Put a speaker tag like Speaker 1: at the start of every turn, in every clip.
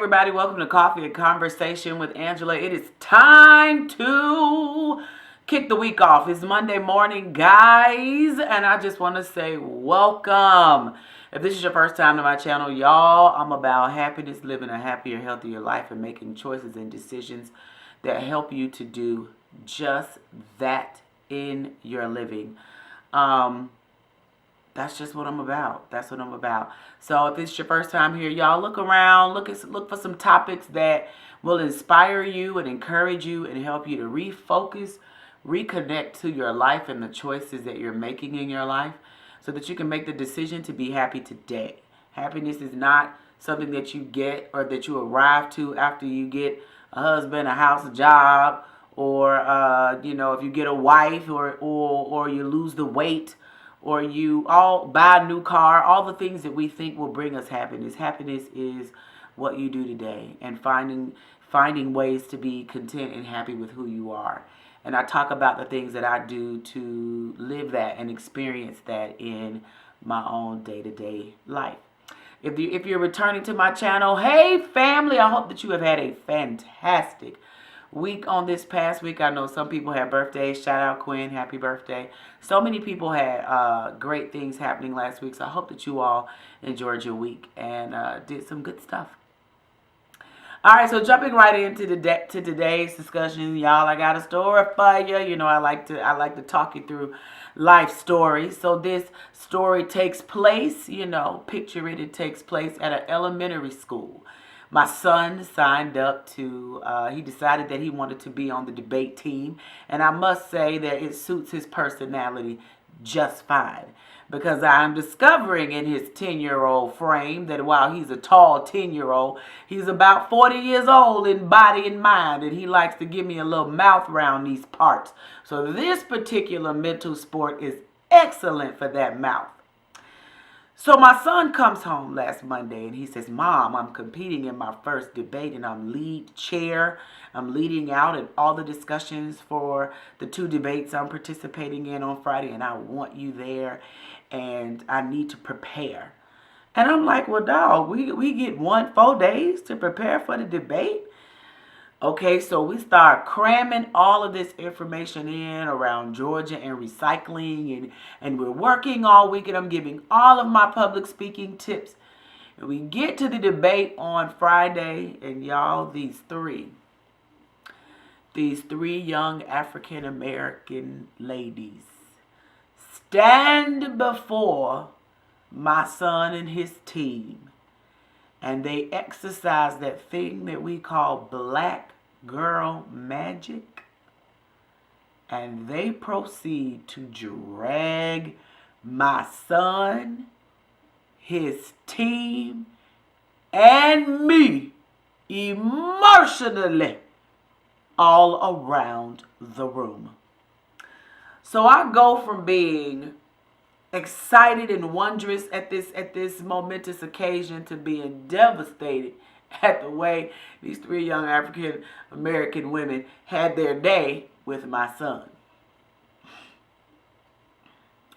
Speaker 1: everybody. Welcome to Coffee and Conversation with Angela. It is time to kick the week off. It's Monday morning, guys, and I just want to say welcome. If this is your first time to my channel, y'all, I'm about happiness, living a happier, healthier life, and making choices and decisions that help you to do just that in your living. That's just what I'm about. That's what I'm about. So if it's your first time here, y'all, look around, look for some topics that will inspire you and encourage you and help you to refocus, reconnect to your life and the choices that you're making in your life so that you can make the decision to be happy today. Happiness is not something that you get or that you arrive to after you get a husband, a house, a job, or if you get a wife or you lose the weight, or you all buy a new car, all the things that we think will bring us happiness. Happiness is what you do today and finding ways to be content and happy with who you are. And I talk about the things that I do to live that and experience that in my own day-to-day life. If you're returning to my channel, hey family, I hope that you have had a fantastic week on this past week. I know some people had birthdays. Shout out Quinn, happy birthday. So many people had great things happening last week. So I hope that you all enjoyed your week and did some good stuff. All right, so jumping right into today's discussion, y'all, I got a story for you. You know, I like to talk you through life stories. So this story takes place, picture it takes place at an elementary school. My son signed up he decided that he wanted to be on the debate team. And I must say that it suits his personality just fine. Because I'm discovering in his 10-year-old frame that while he's a tall 10-year-old, he's about 40 years old in body and mind. And he likes to give me a little mouth around these parts. So this particular mental sport is excellent for that mouth. So my son comes home last Monday and he says, Mom, I'm competing in my first debate and I'm lead chair. I'm leading out in all the discussions for the 2 debates I'm participating in on Friday, and I want you there and I need to prepare. And I'm like, well, dog, we get 4 days to prepare for the debate? Okay, so we start cramming all of this information in around Georgia and recycling, and we're working all week, and I'm giving all of my public speaking tips. And we get to the debate on Friday, and y'all, these three young African American ladies stand before my son and his team. And they exercise that thing that we call black girl magic. And they proceed to drag my son, his team, and me emotionally all around the room. So I go from being excited and wondrous at this momentous occasion to being devastated at the way these 3 young African American women had their day with my son.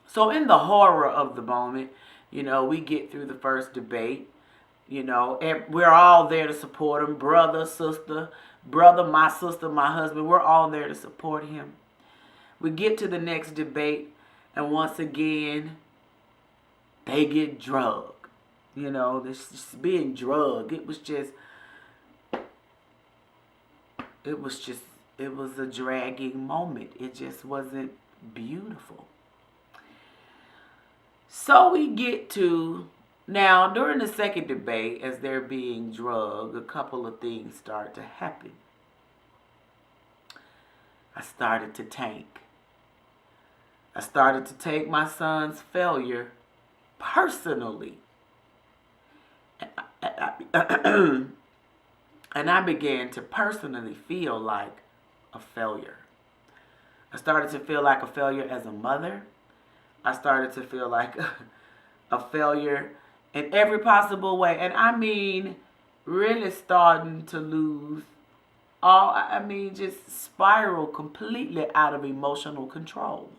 Speaker 1: So in the horror of the moment, we get through the first debate. We're all there to support him. Brother, my sister, my husband, we're all there to support him. We get to the next debate, and once again, they get drugged. This just being drugged. It was a dragging moment. It just wasn't beautiful. So we get to, now during the second debate, as they're being drugged, a couple of things start to happen. I started to tank. I started to take my son's failure personally. And I began to personally feel like a failure. I started to feel like a failure as a mother. I started to feel like a failure in every possible way. And I mean, really starting to lose just spiral completely out of emotional control.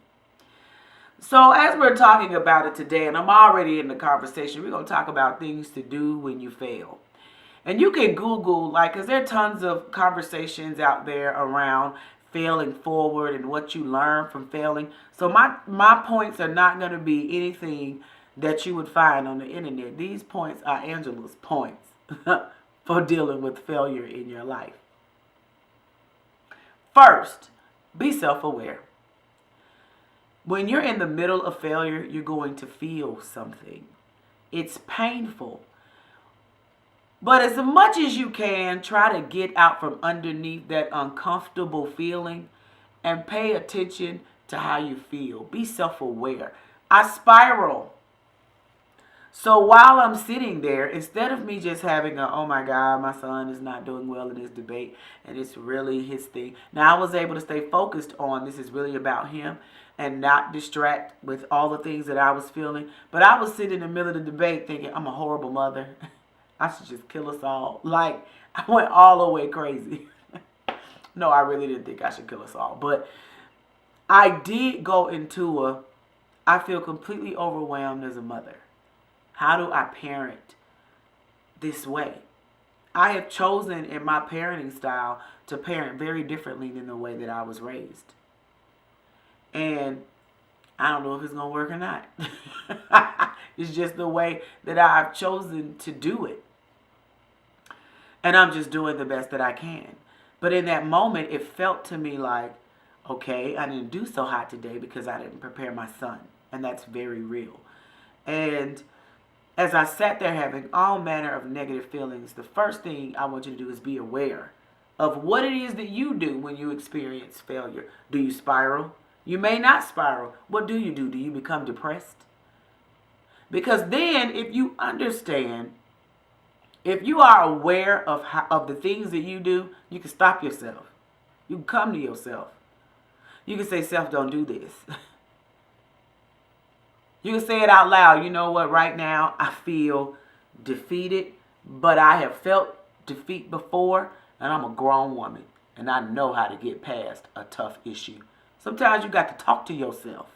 Speaker 1: So as we're talking about it today, and I'm already in the conversation, we're going to talk about things to do when you fail. And you can Google, like, because there are tons of conversations out there around failing forward and what you learn from failing. So my points are not going to be anything that you would find on the internet. These points are Angela's points for dealing with failure in your life. First, be self-aware. When you're in the middle of failure, you're going to feel something. It's painful. But as much as you can, try to get out from underneath that uncomfortable feeling and pay attention to how you feel. Be self-aware. I spiral. So while I'm sitting there, instead of me just having a, oh my God, my son is not doing well in this debate and it's really his thing. Now I was able to stay focused on this is really about him and not distract with all the things that I was feeling. But I was sitting in the middle of the debate thinking, I'm a horrible mother. I should just kill us all. Like, I went all the way crazy. No, I really didn't think I should kill us all. But I did go into I feel completely overwhelmed as a mother. How do I parent this way? I have chosen in my parenting style to parent very differently than the way that I was raised. And I don't know if it's going to work or not. It's just the way that I've chosen to do it. And I'm just doing the best that I can. But in that moment, it felt to me like, okay, I didn't do so hot today because I didn't prepare my son. And that's very real. And as I sat there having all manner of negative feelings, the first thing I want you to do is be aware of what it is that you do when you experience failure. Do you spiral? You may not spiral. What do? Do you become depressed? Because then if you understand, if you are aware of the things that you do, you can stop yourself. You can come to yourself. You can say, self, don't do this. You can say it out loud. You know what? Right now, I feel defeated, but I have felt defeat before, and I'm a grown woman, and I know how to get past a tough issue. Sometimes you got to talk to yourself.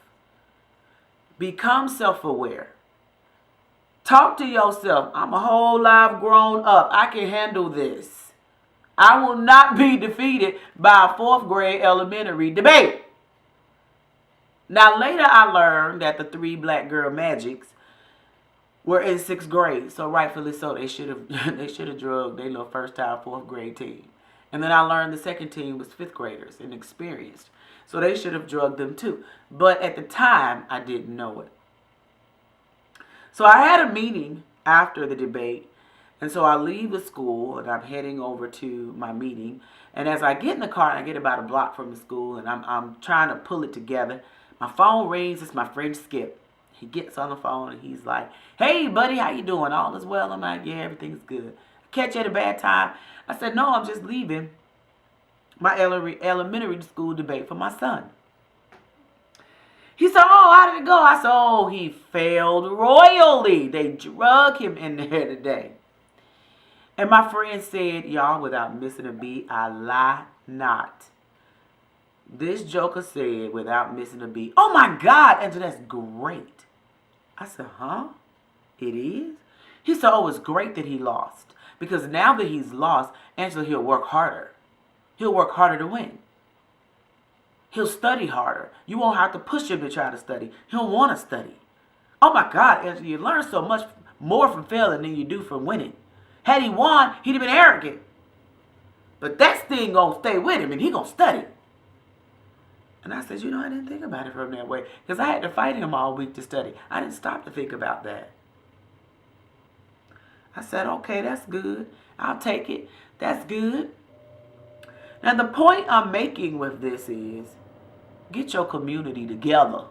Speaker 1: Become self-aware. Talk to yourself. I'm a whole life grown up. I can handle this. I will not be defeated by a 4th grade elementary debate. Now, later I learned that the 3 black girl magics were in 6th grade. So rightfully so, they should have drugged their little first time 4th grade team. And then I learned the second team was 5th graders and experienced. So they should have drugged them too. But at the time, I didn't know it. So I had a meeting after the debate. And so I leave the school and I'm heading over to my meeting. And as I get in the car, and I get about a block from the school and I'm trying to pull it together. My phone rings. It's my friend Skip. He gets on the phone and he's like, hey, buddy, how you doing? All is well? I'm like, yeah, everything's good. Catch you at a bad time? I said, no, I'm just leaving my elementary school debate for my son. He said, oh, how did it go? I said, oh, he failed royally. They drug him in there today. And my friend said, y'all, without missing a beat, I lie not. This joker said, without missing a beat, oh my God, Angela, that's great. I said, huh? It is? He said, oh, it's great that he lost. Because now that he's lost, Angela, he'll work harder. He'll work harder to win. He'll study harder. You won't have to push him to try to study. He'll want to study. Oh my God, Angela, you learn so much more from failing than you do from winning. Had he won, he'd have been arrogant. But that thing gonna stay with him and he gonna study. And I said, you know, I didn't think about it from that way. Because I had to fight him all week to study. I didn't stop to think about that. I said, okay, that's good. I'll take it. That's good. Now, the point I'm making with this is, get your community together.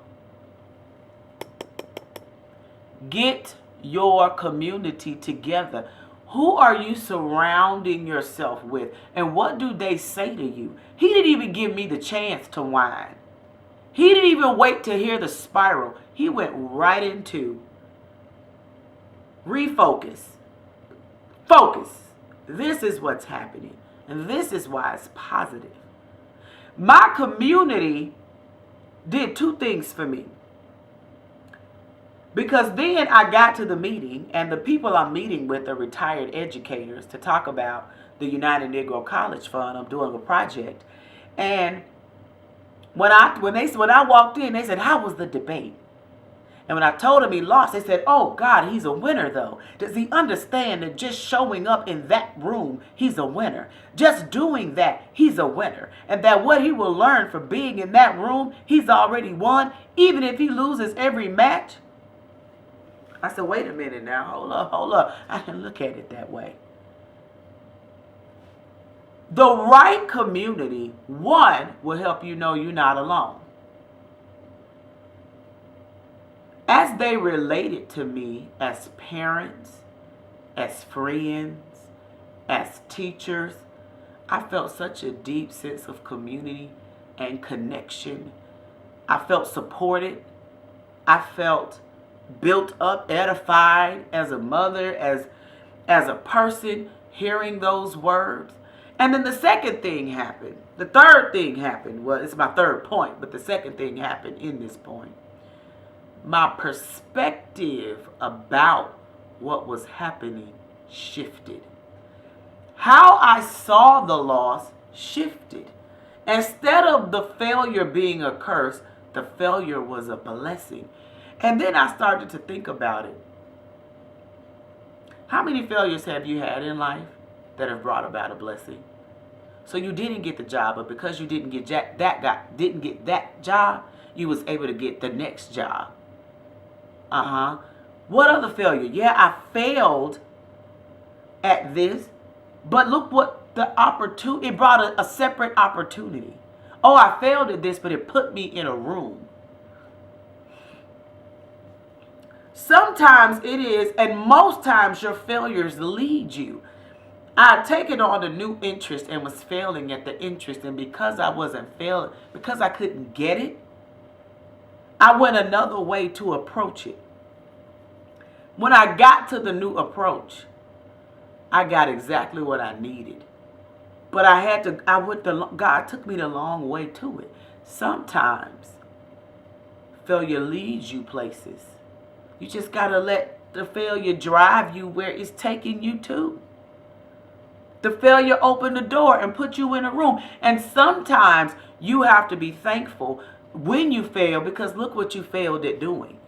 Speaker 1: Get your community together. Who are you surrounding yourself with? And what do they say to you? He didn't even give me the chance to whine. He didn't even wait to hear the spiral. He went right into refocus. Focus. This is what's happening. And this is why it's positive. My community did 2 things for me. Because then I got to the meeting, and the people I'm meeting with are retired educators to talk about the United Negro College Fund. I'm doing a project. And when I walked in, they said, "How was the debate?" And when I told him he lost, they said, "Oh God, he's a winner though. Does he understand that just showing up in that room, he's a winner? Just doing that, he's a winner. And that what he will learn from being in that room, he's already won, even if he loses every match." I said, "Wait a minute now, hold up. I can look at it that way." The right community, one, will help you know you're not alone. As they related to me as parents, as friends, as teachers, I felt such a deep sense of community and connection. I felt supported. I felt built up, edified as a mother, as a person, hearing those words. And then the second thing happened. The third thing happened. Well, it's my third point, but the second thing happened in this point. My perspective about what was happening shifted. How I saw the loss shifted. Instead of the failure being a curse, the failure was a blessing. And then I started to think about it. How many failures have you had in life that have brought about a blessing? So you didn't get the job, but because you didn't get that job, you was able to get the next job. What other failure? Yeah, I failed at this, but look what the opportunity, it brought a separate opportunity. Oh, I failed at this, but it put me in a room. Sometimes it is, and most times your failures lead you. I had taken on a new interest and was failing at the interest, and because I wasn't failing, because I couldn't get it, I went another way to approach it. When I got to the new approach, I got exactly what I needed. But God took me the long way to it. Sometimes failure leads you places. You just got to let the failure drive you where it's taking you to. The failure opened the door and put you in a room. And sometimes you have to be thankful when you fail, because look what you failed at doing.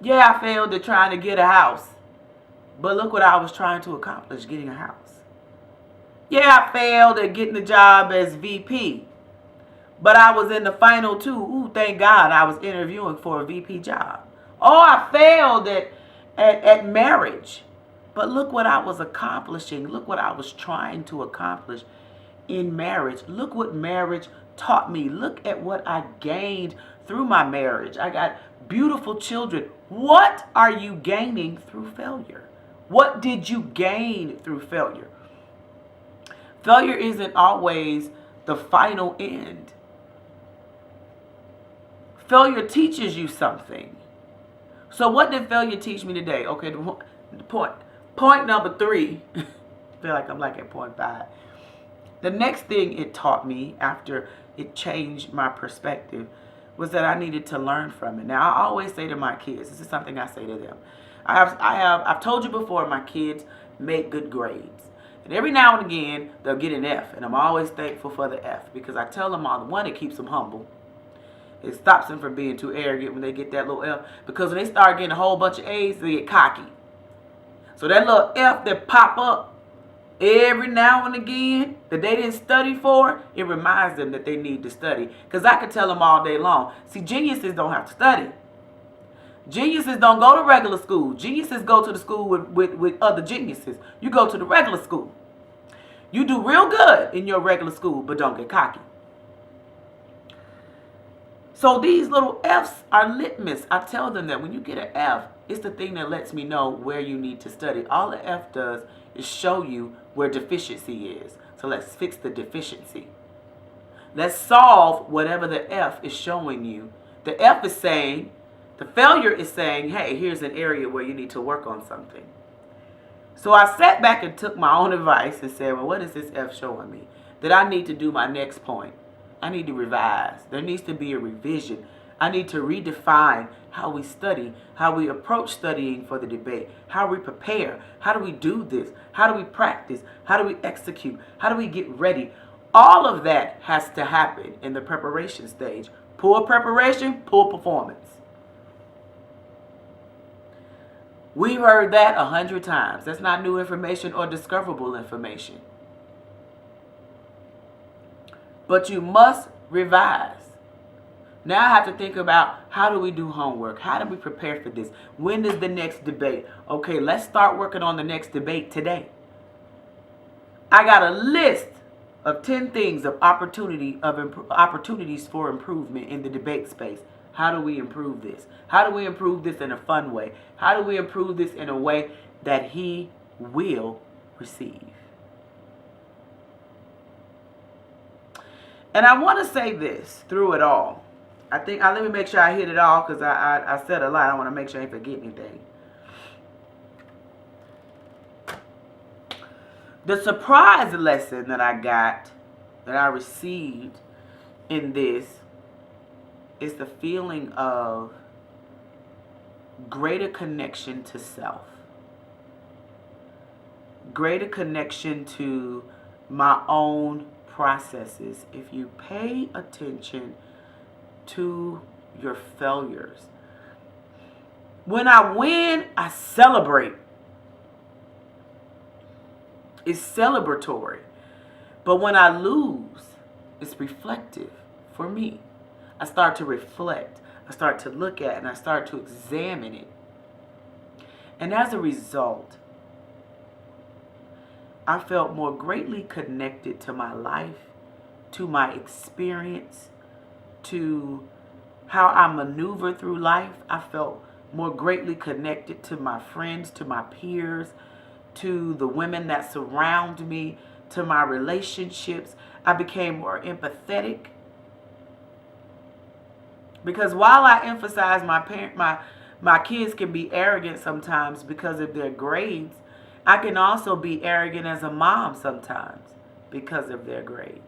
Speaker 1: Yeah, I failed at trying to get a house, but look what I was trying to accomplish, getting a house. Yeah, I failed at getting the job as VP, but I was in the final two. Ooh, thank God I was interviewing for a VP job. Oh, I failed at marriage, but look what I was accomplishing. Look what I was trying to accomplish in marriage. Look what marriage taught me. Look at what I gained through my marriage. I got beautiful children. What are you gaining through failure? What did you gain through failure? Failure isn't always the final end. Failure teaches you something. So what did failure teach me today? Okay, point number 3. I feel like I'm like at point 5. The next thing it taught me after it changed my perspective was that I needed to learn from it. Now, I always say to my kids, this is something I say to them. I've told you before, my kids make good grades. And every now and again, they'll get an F. And I'm always thankful for the F, because I tell them all, one, it keeps them humble. It stops them from being too arrogant when they get that little F. Because when they start getting a whole bunch of A's, they get cocky. So that little F that pop up every now and again that they didn't study for, it reminds them that they need to study. Because I could tell them all day long. See, geniuses don't have to study. Geniuses don't go to regular school. Geniuses go to the school with other geniuses. You go to the regular school. You do real good in your regular school, but don't get cocky. So these little F's are litmus. I tell them that when you get an F, it's the thing that lets me know where you need to study. All the F does is show you where deficiency is. So let's fix the deficiency. Let's solve whatever the F is showing you. The F is saying, the failure is saying, hey, here's an area where you need to work on something. So I sat back and took my own advice and said, well, what is this F showing me? That I need to do my next point. I need to revise. There needs to be a revision. I need to redefine how we study, how we approach studying for the debate, how we prepare, how do we do this, how do we practice, how do we execute, how do we get ready. All of that has to happen in the preparation stage. Poor preparation, poor performance. We've heard that 100 times. That's not new information or discoverable information. But you must revise. Now I have to think about, how do we do homework? How do we prepare for this? When is the next debate? Okay, let's start working on the next debate today. I got a list of 10 things of opportunities for improvement in the debate space. How do we improve this? How do we improve this in a fun way? How do we improve this in a way that he will receive? And I want to say this through it all. Let me make sure I hit it all, because I said a lot. I want to make sure I ain't forget anything. The surprise lesson that I received in this is the feeling of greater connection to self. Greater connection to my own processes. If you pay attention to your failures. When I win, I celebrate. It's celebratory. But when I lose, it's reflective for me. I start to reflect. I start to look at it, and I start to examine it. And as a result, I felt more greatly connected to my life, to my experience, to how I maneuver through life. I felt more greatly connected to my friends, to my peers, to the women that surround me, to my relationships. I became more empathetic. Because while I emphasize my kids can be arrogant sometimes because of their grades, I can also be arrogant as a mom sometimes because of their grades.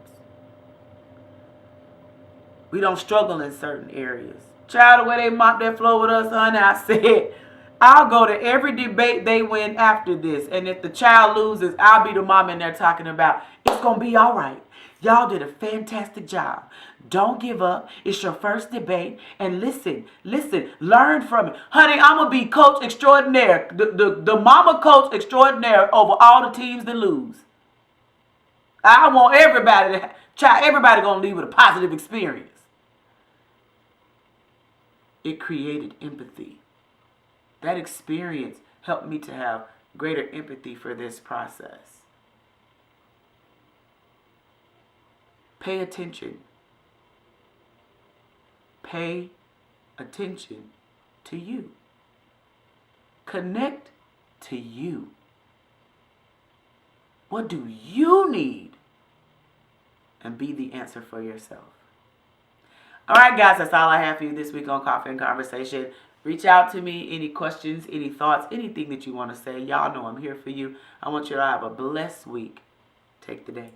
Speaker 1: We don't struggle in certain areas. Child, the way they mop their floor with us, honey, I said, I'll go to every debate they win after this. And if the child loses, I'll be the mom in there talking about, it's going to be all right. Y'all did a fantastic job. Don't give up. It's your first debate. And listen, learn from it. Honey, I'm going to be coach extraordinaire. The mama coach extraordinaire over all the teams that lose. I want everybody going to leave with a positive experience. It created empathy. That experience helped me to have greater empathy for this process. Pay attention. Pay attention to you. Connect to you. What do you need? And be the answer for yourself. All right, guys, that's all I have for you this week on Coffee and Conversation. Reach out to me. Any questions, any thoughts, anything that you want to say. Y'all know I'm here for you. I want you to have a blessed week. Take the day.